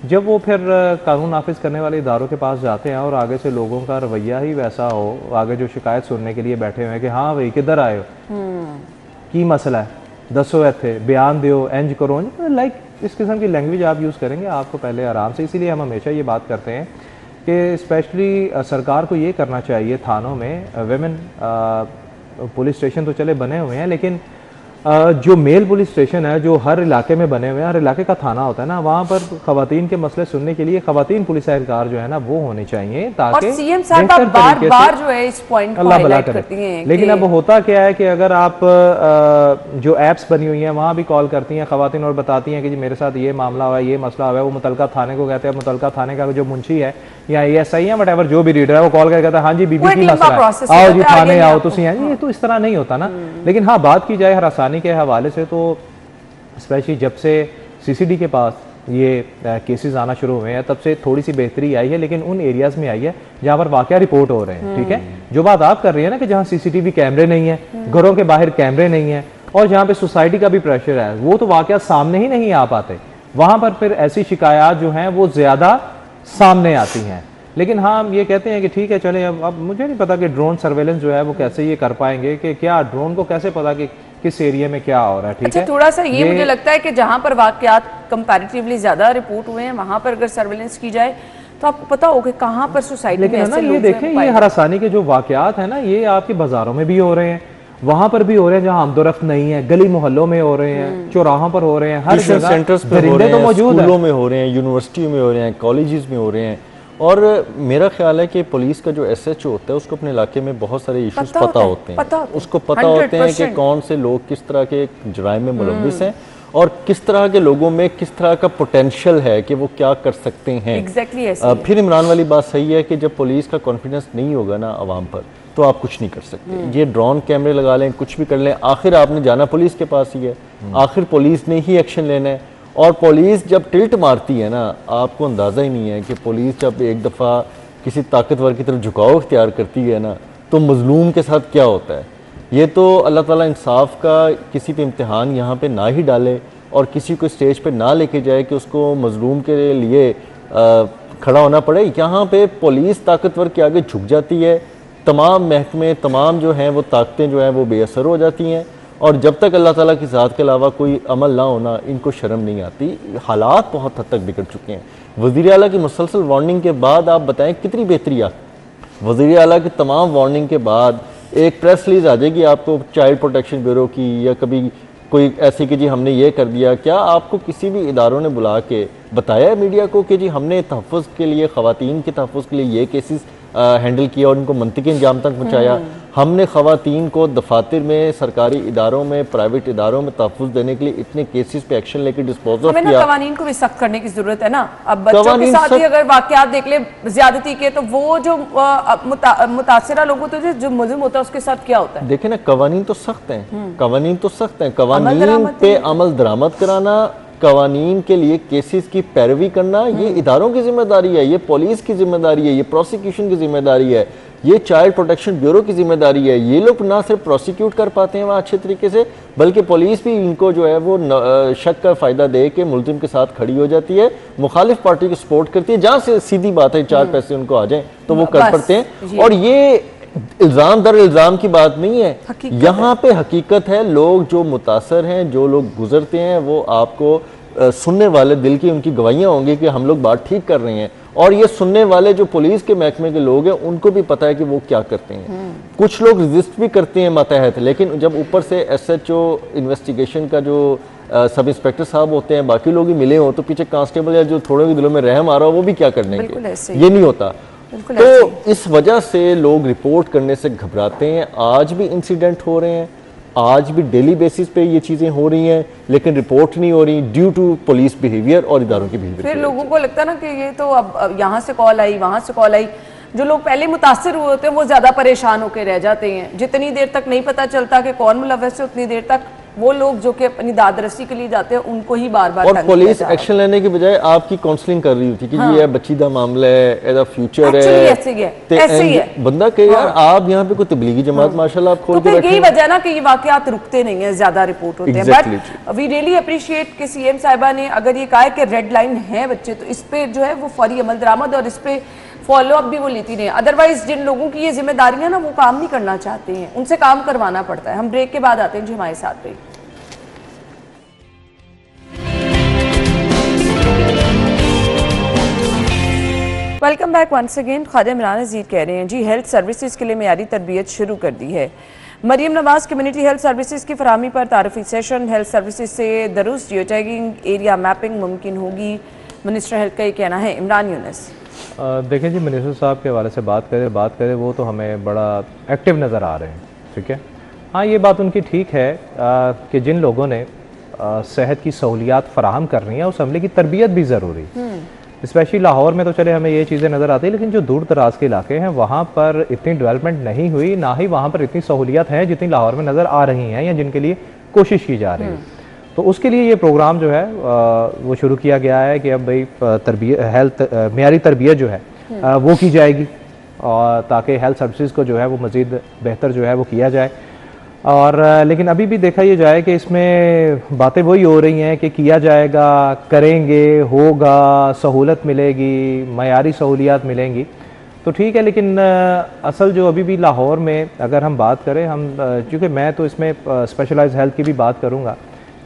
जब वो फिर कानून नाफिज करने वाले इदारों के पास जाते हैं और आगे से लोगों का रवैया ही वैसा हो, आगे जो शिकायत सुनने के लिए बैठे हुए हैं कि हाँ भाई किधर आए हो, की मसला है, दसो इतने बयान दो, इंज करो, लाइक इस किस्म की लैंग्वेज आप यूज़ करेंगे आपको पहले आराम से। इसीलिए हम हमेशा ये बात करते हैं कि स्पेशली सरकार को ये करना चाहिए, थानों में वेमेन पुलिस स्टेशन तो चले बने हुए हैं, लेकिन जो मेल पुलिस स्टेशन है जो हर इलाके में बने हुए हैं, हर इलाके का थाना होता है ना, वहाँ पर खवातीन के मसले सुनने के लिए खवातीन पुलिस एहलकार जो है ना वो होने चाहिए, ताकि और सीएम साहब बार-बार जो है इस पॉइंट को हाईलाइट करती हैं। लेकिन अब होता क्या है कि अगर आप जो एप्स बनी हुई हैं वहाँ भी कॉल करती हैं खवातीन और बताती हैं कि जी मेरे साथ ये मामला हुआ है, ये मसला हुआ है, वो मुतलका थाने को कहते हैं, मुतलका थाने का जो मुंशी है या ASI है वटएवर जो भी रीडर है वो कॉल करके कहता है हाँ जी बीबी की मसला है, आओ जी थाने आओ तुसी हैं। ये तो इस तरह नहीं होता ना। लेकिन हाँ, बात की जाए हरासानी के हवाले से तो स्पेशली जब से CCD के पास ये केसेस आना शुरू हुए हैं तब से थोड़ी सी बेहतरी आई है, लेकिन उन एरियाज में आई है जहाँ पर वाकया रिपोर्ट हो रहे हैं। ठीक है, जो बात आप कर रही है ना कि जहाँ CCTV कैमरे नहीं है, घरों के बाहर कैमरे नहीं है और जहाँ पे सोसाइटी का भी प्रेशर है, वो तो वाकया सामने ही नहीं आ पाते, वहाँ पर फिर ऐसी शिकायत जो हैं वो ज़्यादा सामने आती हैं। लेकिन हाँ, हम ये कहते हैं कि ठीक है चले, अब मुझे नहीं पता कि ड्रोन सर्वेलेंस जो है वो कैसे ये कर पाएंगे, कि क्या ड्रोन को कैसे पता कि किस एरिया में क्या हो रहा है। ठीक है, थोड़ा सा ये मुझे लगता है कि जहां पर वाकयात कंपैरेटिवली ज्यादा रिपोर्ट हुए हैं वहां पर अगर सर्वेलेंस की जाए तो आपको पता होगा कि कहां पर सोसाइटी में ऐसे लोग ये देखें, ये हरासानी के जो वाकयात है ना ये आपके बाजारों में भी हो रहे हैं, वहां पर भी हो रहे हैं जहां आमदोरफ्त नहीं है, गली मोहल्लों में हो रहे हैं, चौराहों पर हो रहे हैं, हर जगह सेंटर्स पे हो रहे हैं, स्कूलों में हो रहे हैं, यूनिवर्सिटी में हो रहे हैं, कॉलेजेस में हो रहे हैं। और मेरा ख्याल है कि पुलिस का जो SHO होता है उसको अपने इलाके में बहुत सारे इश्यूज पता होते हैं, उसको पता होते हैं कि कौन से लोग किस तरह के जुराइम में मुलव्विस हैं और किस तरह के लोगों में किस तरह का पोटेंशियल है कि वो क्या कर सकते हैं। Exactly ऐसे फिर इमरान वाली बात सही है कि जब पुलिस का कॉन्फिडेंस नहीं होगा ना आवाम पर तो आप कुछ नहीं कर सकते। ये ड्रोन कैमरे लगा लें, कुछ भी कर लें, आखिर आपने जाना पुलिस के पास ही है, आखिर पुलिस ने ही एक्शन लेना है। और पुलिस जब टिल्ट मारती है ना, आपको अंदाज़ा ही नहीं है कि पुलिस जब एक दफ़ा किसी ताकतवर की तरफ झुकाव इख्तियार करती है ना तो मजलूम के साथ क्या होता है। ये तो अल्लाह ताला इंसाफ का किसी पे इम्तिहान यहाँ पे ना ही डाले और किसी को स्टेज पे ना लेके जाए कि उसको मजलूम के लिए खड़ा होना पड़े। यहाँ पे पुलिस ताकतवर के आगे झुक जाती है, तमाम महकमे, तमाम जो हैं वो ताकतें जो हैं वो बेअसर हो जाती हैं और जब तक अल्लाह ताला की ज़ात के अलावा कोई अमल ना होना इनको शर्म नहीं आती। हालात बहुत हद तक बिगड़ चुके हैं। वज़ीर आला की मुसलसल वार्निंग के बाद आप बताएं कितनी बेहतरी आ, वज़ीर आला की तमाम वार्निंग के बाद एक प्रेस रिलीज आ जाएगी आपको चाइल्ड प्रोटेक्शन ब्यूरो की या कभी कोई ऐसी कि जी हमने ये कर दिया। क्या आपको किसी भी इदारों ने बुला के बताया मीडिया को कि जी हमने तहफ़्फ़ुज़ के लिए, ख़वातीन के तहफ़्फ़ुज़ के लिए ये केसेस हैंडल किया और इनको मंतिकी अंजाम तक पहुँचाया? हमने ख़वातीन को दफातर में, सरकारी इदारों में, प्राइवेट इदारों में तहफ़्फ़ुज़ देने के लिए इतने केसेस पे एक्शन लेकर डिस्पोज ऑफ किया। कवानीन को भी सख्त करने की जरूरत है ना। अब बच्चों के साथ ही अगर वाकयात देख ले ज्यादती के, तो वो जो मुतासिरा लोगों तो जो मुल्ज़िम होता है उसके साथ क्या होता है? देखे ना, कवानीन तो सख्त हैं, कवानीन तो सख्त हैं। कवानीन पे अमल दरामद कराना, कवानीन के लिए केसेस की पैरवी करना, ये इदारों की जिम्मेदारी है, ये पुलिस की जिम्मेदारी है, ये प्रोसिक्यूशन की जिम्मेदारी है, ये चाइल्ड प्रोटेक्शन ब्यूरो की जिम्मेदारी है। ये लोग ना सिर्फ प्रोसिक्यूट कर पाते हैं वहाँ अच्छे तरीके से, बल्कि पुलिस भी इनको जो है वो शक का फ़ायदा दे के मुल्ज़िम के साथ खड़ी हो जाती है, मुखालिफ पार्टी को सपोर्ट करती है। जहाँ से सीधी बात है 4 पैसे उनको आ जाएं तो वो कर पड़ते हैं। और ये इल्ज़ाम दर इल्ज़ाम की बात नहीं है, यहाँ पे हकीकत है। लोग जो मुतासर हैं, जो लोग गुजरते हैं, वो आपको सुनने वाले दिल की उनकी गवाहियाँ होंगी कि हम लोग बात ठीक कर रहे हैं। और ये सुनने वाले जो पुलिस के महकमे के लोग हैं उनको भी पता है कि वो क्या करते हैं। कुछ लोग रेजिस्ट भी करते हैं मातहत, लेकिन जब ऊपर से SHO इन्वेस्टिगेशन का जो सब इंस्पेक्टर साहब होते हैं, बाकी लोग ही मिले हों, तो पीछे कांस्टेबल या जो थोड़े के दिलों में रहम आ रहा हो वो भी क्या कर लेंगे, ये नहीं होता। तो इस वजह से लोग रिपोर्ट करने से घबराते हैं। आज भी इंसिडेंट हो रहे हैं, आज भी डेली बेसिस पे ये चीज़ें हो रही हैं, लेकिन रिपोर्ट नहीं हो रही ड्यू टू पुलिस बिहेवियर और इदारों की बिहेवियर। फिर लोगों को लगता है ना कि ये तो अब यहाँ से कॉल आई, वहाँ से कॉल आई। जो लोग पहले मुतासिर हुए होते हैं वो ज़्यादा परेशान होकर रह जाते हैं। जितनी देर तक नहीं पता चलता कि कौन मुलव्वस है, उतनी देर तक वो लोग जो कि अपनी दादरसी के लिए जाते हैं उनको ही बार बार। और पुलिस एक्शन लेने के बजाय आपकी काउंसलिंग कर रही होती कि हाँ। ये बच्ची का मामला है, एदा फ्यूचर है, ऐसे ही है। बंदा के यार आप यहाँ पे कोई तबलीगी जमात माशाल्लाह आप खोल के बैठे। यही वजह ना कि ये वाकयात रुकते नहीं है, ज्यादा रिपोर्ट होते हैं। बट वी रियली अप्रिशिएट कि CM साहिबा ने अगर ये कहा है कि रेड लाइन है बच्चे, तो इस पे जो है वो फौरी अमल दरामद और इस पे फॉलो अप भी वो लेती नहीं। अदरवाइज जिन लोगों की ये जिम्मेदारियां ना वो काम नहीं करना चाहते हैं, उनसे काम करवाना पड़ता है। हम ब्रेक के बाद आते हैं जी, हमारे साथ रहिए। वेलकम बैक वंस अगेन। ख्वाजा इमरान अजीज कह रहे हैं जी हेल्थ सर्विसेज के लिए मियारी तरबियत शुरू कर दी है। Maryam Nawaz community health services की फराहमी पर तारफी सेशन, हेल्थ सर्विसेज से दुरुस्त जियो टैगिंग, एरिया मैपिंग मुमकिन होगी, मिनिस्टर हेल्थ का ये कहना है। इमरान यूनुस देखें जी, मिनिस्टर साहब के हवाले से बात करें वो तो हमें बड़ा एक्टिव नज़र आ रहे हैं, ठीक है। हाँ, ये बात उनकी ठीक है कि जिन लोगों ने सेहत की सहूलियात फराहम कर रही हैं उस अमले की तरबियत भी ज़रूरी, स्पेशली लाहौर में तो चले हमें ये चीज़ें नज़र आती हैं, लेकिन जो दूर दराज के इलाके हैं वहाँ पर इतनी डेवलपमेंट नहीं हुई, ना ही वहाँ पर इतनी सहूलियात हैं जितनी लाहौर में नज़र आ रही हैं या जिनके लिए कोशिश की जा रही है। तो उसके लिए ये प्रोग्राम जो है वो शुरू किया गया है कि अब भाई तरबियत, हेल्थ मेयारी तरबियत जो है वो की जाएगी, और ताकि हेल्थ सर्विसेज को जो है वो मज़ीद बेहतर जो है वो किया जाए। और लेकिन अभी भी देखा ये जाए कि इसमें बातें वही हो रही हैं कि किया जाएगा, करेंगे, होगा, सहूलत मिलेगी, मयारी सहूलियात मिलेंगी, तो ठीक है। लेकिन असल जो अभी भी लाहौर में अगर हम बात करें, हम चूँकि मैं तो इसमें स्पेशलाइज्ड हेल्थ की भी बात करूँगा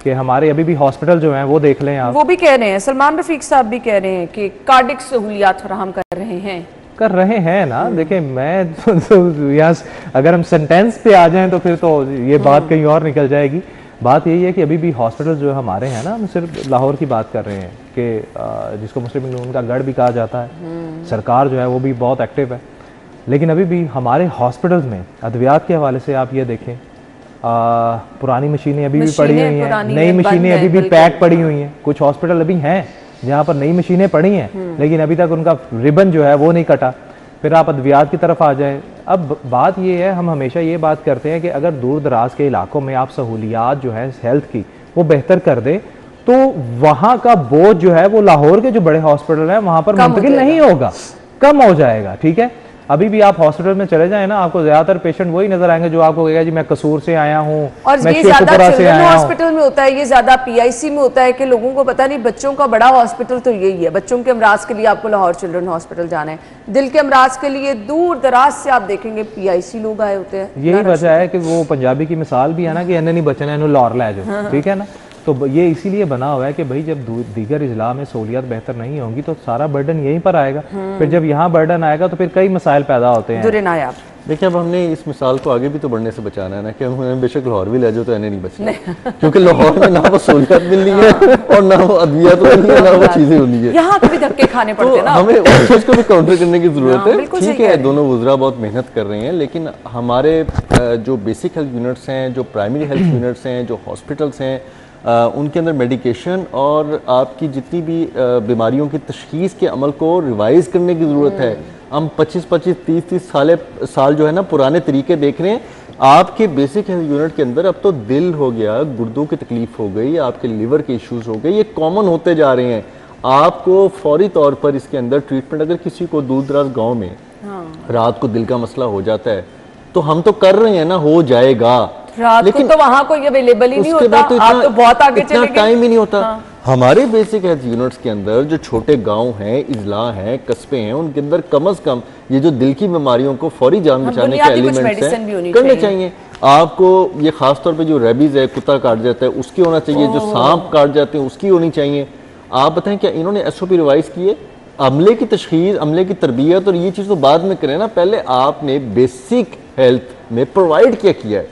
कि हमारे अभी भी हॉस्पिटल जो हैं वो देख लें आप। वो भी कह रहे हैं, सलमान रफीक साहब भी कह रहे हैं कि कार्डिक सहूलियात फराहम कर रहे हैं ना। देखें, मैं तो यहाँ अगर हम सेंटेंस पे आ जाएं तो फिर तो ये बात कहीं और निकल जाएगी। बात यही है कि अभी भी हॉस्पिटल जो हमारे हैं ना, हम सिर्फ लाहौर की बात कर रहे हैं कि जिसको मुस्लिम लीग का गढ़ भी कहा जाता है, सरकार जो है वो भी बहुत एक्टिव है, लेकिन अभी भी हमारे हॉस्पिटल्स में अद्वियात के हवाले से आप ये देखें, पुरानी मशीनें अभी भी पड़ी हुई हैं, नई मशीनें अभी भी पैक पड़ी हुई हैं। कुछ हॉस्पिटल अभी हैं जहाँ पर नई मशीनें पड़ी हैं लेकिन अभी तक उनका रिबन जो है वो नहीं कटा। फिर आप अद्वियात की तरफ आ जाएं। अब बात ये है, हम हमेशा ये बात करते हैं कि अगर दूर दराज के इलाकों में आप सहूलियात जो है हेल्थ की वो बेहतर कर दें तो वहाँ का बोझ जो है वो लाहौर के जो बड़े हॉस्पिटल हैं वहाँ पर मुंतकिल नहीं होगा, कम हो जाएगा, ठीक है। अभी भी आप हॉस्पिटल में चले जाएं ना, आपको ज्यादातर पेशेंट वही नजर आएंगे जो आपको कहेगा जी मैं कसूर से आया हूँ, और मैं ये ज्यादा से आया हूँ। हॉस्पिटल में होता है, ये ज्यादा पीआईसी में होता है कि लोगों को पता नहीं। बच्चों का बड़ा हॉस्पिटल तो यही है, बच्चों के अमराज के लिए आपको लाहौर चिल्ड्रन हॉस्पिटल जाना है, दिल के अमराज के लिए दूर दराज से आप देखेंगे पीआईसी लोग आए होते हैं। यही वजह है कि वो पंजाबी की मिसाल भी है ना कि इन्हें नहीं बचना है, लाहौर लै जाओ, ठीक है ना। तो ये इसीलिए बना हुआ है कि भाई जब दीगर इजला में सहूलियत बेहतर नहीं होंगी तो सारा बर्डन यहीं पर आएगा, फिर जब यहाँ बर्डन आएगा तो फिर कई मसाइल पैदा होते हैं। देखिए, अब हमने इस मिसाल को आगे भी तो बढ़ने से बचाना है ना, कि हम बेशक लाहौर भी ले जाओ तो इन्हें नहीं बचना, क्योंकि लाहौर में ना वो सहूलियत मिल रही है और ना वो अद्वियात मिल है, ना वो चीजें होनी है। यहाँ कभी धक्के खाने पड़ते हैं ना, हमें उस चीज को भी काउंटर करने की जरूरत है। ठीक है, दोनों वुज़रा बहुत मेहनत कर रहे हैं, लेकिन हमारे जो बेसिक हेल्थ यूनिट्स हैं, जो प्राइमरी हेल्थ यूनिट्स हैं, जो हॉस्पिटल्स हैं, उनके अंदर मेडिकेशन और आपकी जितनी भी बीमारियों की तशखीस के अमल को रिवाइज करने की ज़रूरत है। हम 25-25, 30-30 साल जो है ना पुराने तरीके देख रहे हैं। आपके बेसिक हेल्थ यूनिट के अंदर अब तो दिल हो गया, गुर्दों की तकलीफ हो गई, आपके लीवर के इश्यूज हो गए, ये कॉमन होते जा रहे हैं। आपको फौरी तौर पर इसके अंदर ट्रीटमेंट, अगर किसी को दूर दराज गाँव में रात को दिल का मसला हो जाता है तो हम तो कर रहे हैं ना, हो जाएगा, लेकिन तो वहां कोई अवेलेबल ही नहीं होता, आप तो बहुत आगे चले गए, टाइम ही नहीं होता। हमारे बेसिक हेल्थ यूनिट्स के अंदर जो छोटे गांव हैं, इजला हैं, कस्बे हैं, उनके अंदर कम से कम ये जो दिल की बीमारियों को फौरी जान बचाने के एलिमेंट्स हैं करने चाहिए। आपको ये खास तौर पे जो रेबीज है, कुत्ता काट जाता है, उसकी होना चाहिए, जो सांप काट जाते हैं उसकी होनी चाहिए। आप बताएं क्या इन्होंने एसओपी रिवाइज की है? अमले की तशखीस, अमले की तरबियत और ये चीज़ तो बाद में करें ना, पहले आपने बेसिक हेल्थ में प्रोवाइड क्या किया है।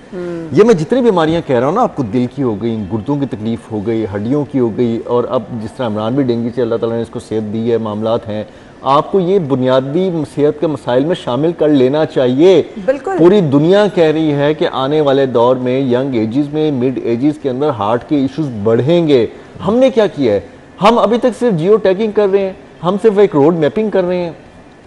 ये मैं जितनी बीमारियां कह रहा हूँ ना, आपको दिल की हो गई, गुर्दों की तकलीफ हो गई, हड्डियों की हो गई, और अब जिस तरह इमरान भी डेंगू से अल्लाह ताला ने इसको सेहत दी है, मामलात हैं, आपको ये बुनियादी सेहत के मसाइल में शामिल कर लेना चाहिए। पूरी दुनिया कह रही है कि आने वाले दौर में यंग एजिस में, मिड एजिस के अंदर हार्ट के इश्यूज बढ़ेंगे। हमने क्या किया है? हम अभी तक सिर्फ जियो टैगिंग कर रहे हैं, हम सिर्फ एक रोड मैपिंग कर रहे हैं,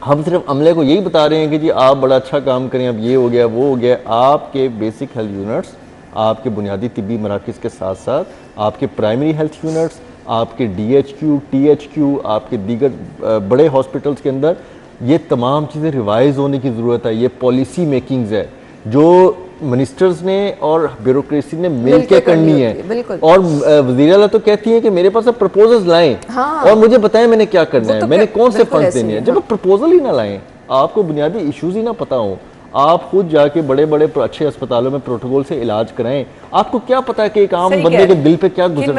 हम सिर्फ अमले को यही बता रहे हैं कि जी आप बड़ा अच्छा काम करें, अब ये हो गया वो हो गया। आपके बेसिक हेल्थ यूनिट्स, आपके बुनियादी तिब्बी मराकज़ के साथ साथ आपके प्राइमरी हेल्थ यूनिट्स, आपके DHQ, THQ, आपके दीगर बड़े हॉस्पिटल्स के अंदर ये तमाम चीज़ें रिवाइज होने की ज़रूरत है। ये पॉलिसी मेकिंग्स है जो मिनिस्टर्स ने और ब्यूरोक्रेसी ने मिलकर करनी है। और वज़ीर आला तो कहती है कि मेरे पास अब प्रपोजल्स लाएं और मुझे बताएं मैंने क्या करना है, मैंने कौन से फंड देने हैं। जब प्रपोजल ही ना लाएं, आपको बुनियादी इश्यूज ही ना पता हो, आप खुद जाके बड़े बड़े अच्छे अस्पतालों में प्रोटोकॉल से इलाज कराएं, आपको क्या पता है कि एक आम बंदे के दिल पे क्या गुजरती है,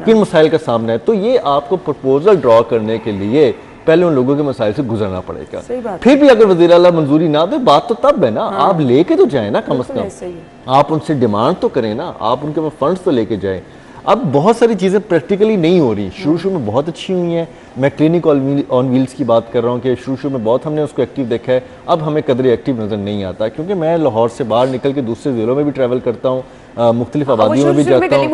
किन मसाइल का सामना है। तो ये आपको प्रपोजल ड्रॉ करने के लिए पहले उन लोगों के मसाइल से गुजरना पड़ेगा। सही बात। फिर भी अगर वज़ीर आला मंजूरी ना दे, बात तो तब है ना, आप लेके तो जाए ना, कम से कम आप उनसे डिमांड तो करें ना, आप उनके पास फंड्स तो लेके जाए। अब बहुत सारी चीज़ें प्रैक्टिकली नहीं हो रही, शुरू में बहुत अच्छी हुई हैं। मैं क्लिनिक ऑन व्हील्स की बात कर रहा हूँ कि शुरू में बहुत हमने उसको एक्टिव देखा है, अब हमें कदर एक्टिव नज़र नहीं आता, क्योंकि मैं लाहौर से बाहर निकल के दूसरे ज़िलों में भी ट्रैवल करता हूँ, मुख्तलिफ आबादियों में भी जाता हूँ।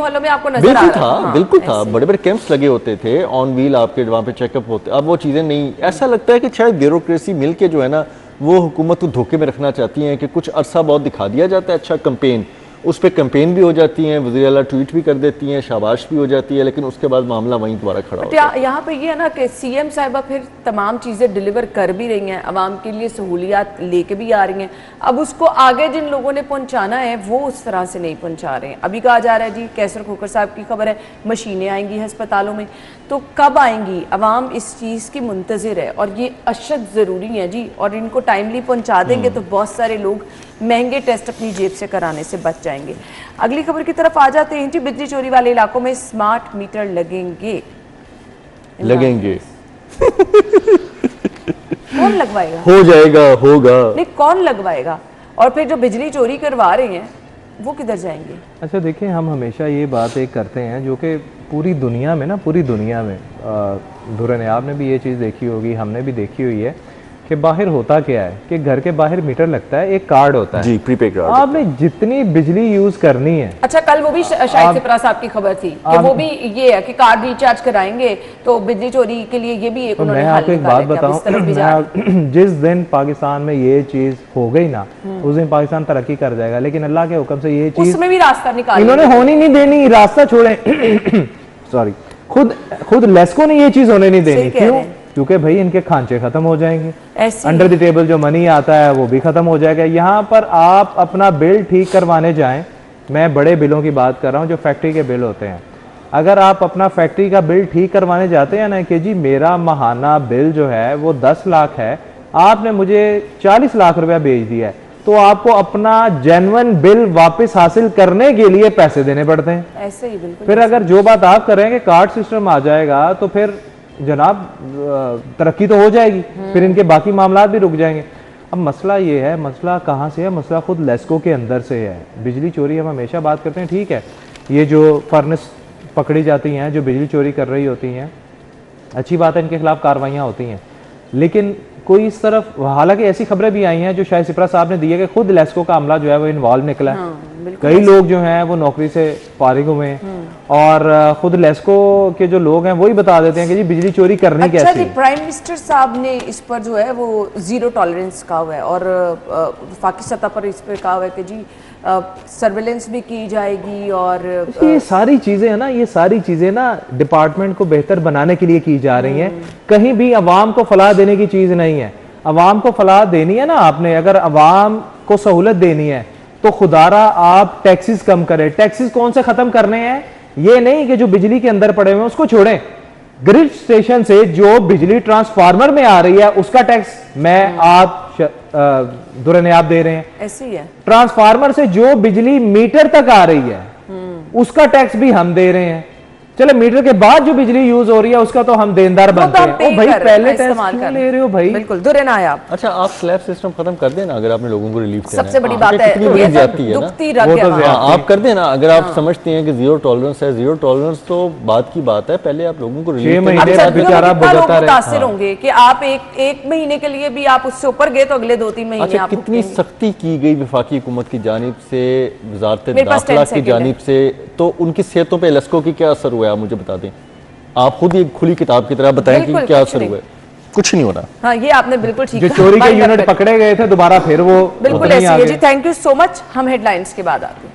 बिल्कुल था, बिल्कुल था, बड़े बड़े कैंप्स लगे होते थे ऑन व्हील, आपके वहाँ पे चेकअप होते। अब वो चीज़ें नहीं, ऐसा लगता है कि शायद ब्यूरोक्रेसी मिल के जो है ना वो हुकूमत को धोखे में रखना चाहती हैं कि कुछ अरसा बहुत दिखा दिया जाता है अच्छा कंपेन, उस पर कैंपेन भी हो जाती हैं, वज़ीर आला ट्वीट भी कर देती हैं, शाबाश भी हो जाती है, लेकिन उसके बाद मामला वहीं दोबारा खड़ा होता है। यहाँ पे ये है ना कि सीएम साहिबा फिर तमाम चीज़ें डिलीवर कर भी रही हैं, आवाम के लिए सहूलियात लेके भी आ रही हैं, अब उसको आगे जिन लोगों ने पहुँचाना है वो उस तरह से नहीं पहुँचा रहे हैं। अभी कहा जा रहा है जी, कैसर खोखर साहब की खबर है, मशीनें आएंगी अस्पतालों में, तो कब आएंगी? आवाम इस चीज़ की मुंतज़िर है और ये अशद ज़रूरी है जी, और इनको टाइमली पहुँचा देंगे तो बहुत सारे लोग महंगे टेस्ट अपनी जेब से कराने से बच जाएंगे। अगली खबर की तरफ आ जाते हैं जी, बिजली चोरी वाले इलाकों में स्मार्ट मीटर लगेंगे। कौन लगवाएगा? हो जाएगा, होगा नहीं, कौन लगवाएगा? और फिर जो बिजली चोरी करवा रहे हैं वो किधर जाएंगे? अच्छा देखिए, हम हमेशा ये बात एक करते हैं जो कि पूरी दुनिया में ना, पूरी दुनिया में धुरन आपने भी ये चीज़ देखी होगी, हमने भी देखी हुई है कि बाहर होता क्या है कि घर के बाहर मीटर लगता है, एक कार्ड होता है जी, प्रीपेड कार्ड। आपने जितनी बिजली यूज करनी है। अच्छा, कल वो भी शायद सिपरा साहब की खबर थी कि वो भी ये है कि कार्ड रिचार्ज कराएंगे तो बिजली चोरी के लिए ये भी एक उन्होंने मैं आपको एक बात बताऊं, जिस दिन पाकिस्तान में ये चीज हो गई ना, उस दिन पाकिस्तान तरक्की कर जाएगा, लेकिन अल्लाह के हुक्म से ये चीज उसमें भी रास्ता निकाला इन्होंने होनी नहीं देनी, रास्ता छोड़े सॉरी, खुद लेस्को ने ये चीज होने नहीं देनी। क्यों? क्योंकि भाई इनके खांचे खत्म हो जाएंगे, अंडर द टेबल जो मनी आता है वो भी खत्म हो जाएगा। यहाँ पर आप अपना बिल ठीक करवाने जाएं, मैं बड़े बिलों की बात कर रहा हूँ जो फैक्ट्री के बिल होते हैं, अगर आप अपना फैक्ट्री का बिल ठीक करवाने जाते हैं ना कि जी मेरा माहाना बिल जो है वो 10 लाख है, आपने मुझे 40 लाख रुपया भेज दिया है, तो आपको अपना जेन्युइन बिल वापस हासिल करने के लिए पैसे देने पड़ते हैं। ऐसे ही बिल्कुल। फिर अगर जो बात आप करेंगे कार्ड सिस्टम आ जाएगा तो फिर जनाब तरक्की तो हो जाएगी, फिर इनके बाकी मामला भी रुक जाएंगे। अब मसला ये है, मसला कहाँ से है? मसला खुद लेस्को के अंदर से है। बिजली चोरी हम हमेशा बात करते हैं, ठीक है, ये जो फर्नेस पकड़ी जाती हैं, जो बिजली चोरी कर रही होती हैं, अच्छी बात है, इनके खिलाफ कार्रवाइयाँ होती हैं, लेकिन कोई इस तरफ, हालांकि ऐसी खबरें भी आई हैं जो शायद सिपरा साहब ने दी है कि खुद लेस्को का अमला जो है वो इन्वॉल्व निकला है। कई लोग जो हैं वो नौकरी से फारिग हुए हैं और खुद लेस्को के जो लोग हैं वही बता देते हैं कि जी बिजली चोरी करनी कैसे है। अच्छा जी, प्राइम मिनिस्टर साहब ने इस पर जो है वो जीरो टॉलरेंस कहा हुआ है और वफाकी सतह पर इस पर कहा हुआ है कि जी सर्वेलेंस भी की जाएगी। और ये सारी चीजें है ना, ये सारी चीजें ना डिपार्टमेंट को बेहतर बनाने के लिए की जा रही हैं, कहीं भी अवाम को फलाह देने की चीज नहीं है। अवाम को फलाह देनी है ना आपने, अगर अवाम को सहूलत देनी है तो खुदारा आप टैक्सेस कम करें। टैक्सेस कौन से खत्म करने हैं? ये नहीं कि जो बिजली के अंदर पड़े हुए हैं उसको छोड़ें, ग्रिड स्टेशन से जो बिजली ट्रांसफार्मर में आ रही है उसका टैक्स मैं आप दुरने आप दे रहे हैं, ऐसे ही है। ट्रांसफार्मर से जो बिजली मीटर तक आ रही है उसका टैक्स भी हम दे रहे हैं। चले मीटर के बाद जो बिजली यूज हो रही है उसका तो हम देनदार बनते हैं। ओ भाई पहले टैक्स क्यों ले रहे हो भाई? बिल्कुल दुरने आए आप। अच्छा, आप स्लैब सिस्टम खत्म कर देना अगर आपने लोगों को रिलीफ देना है। सबसे बड़ी बात है कितनी जाती है ना, आप कर देना। अगर आप समझते हैं कि जीरो टॉलरेंस है, जीरो टॉलरेंस तो बात की बात है, पहले आप लोगों को रिलीफ मुतासिर होंगे कि आप एक महीने के लिए भी आप उससे ऊपर गए तो अगले 2-3 महीने। अच्छा, कितनी सख्ती की गई वफाकी हुकूमत की जानिब से, वजारत दाखिला की जानिब से, तो उनकी सेहतों पर लेस्को की क्या असर हुआ है आप मुझे बता दें। आप खुद ही खुली किताब की तरह बताएं कि क्या असर हुआ है। कुछ नहीं हो रहा। हाँ, ये आपने बिल्कुल ठीक कहा। जो चोरी के यूनिट पकड़े गए थे दोबारा फिर वो बिल्कुल ऐसी है जी। Thank you so much. हम हेडलाइंस के बाद आते हैं।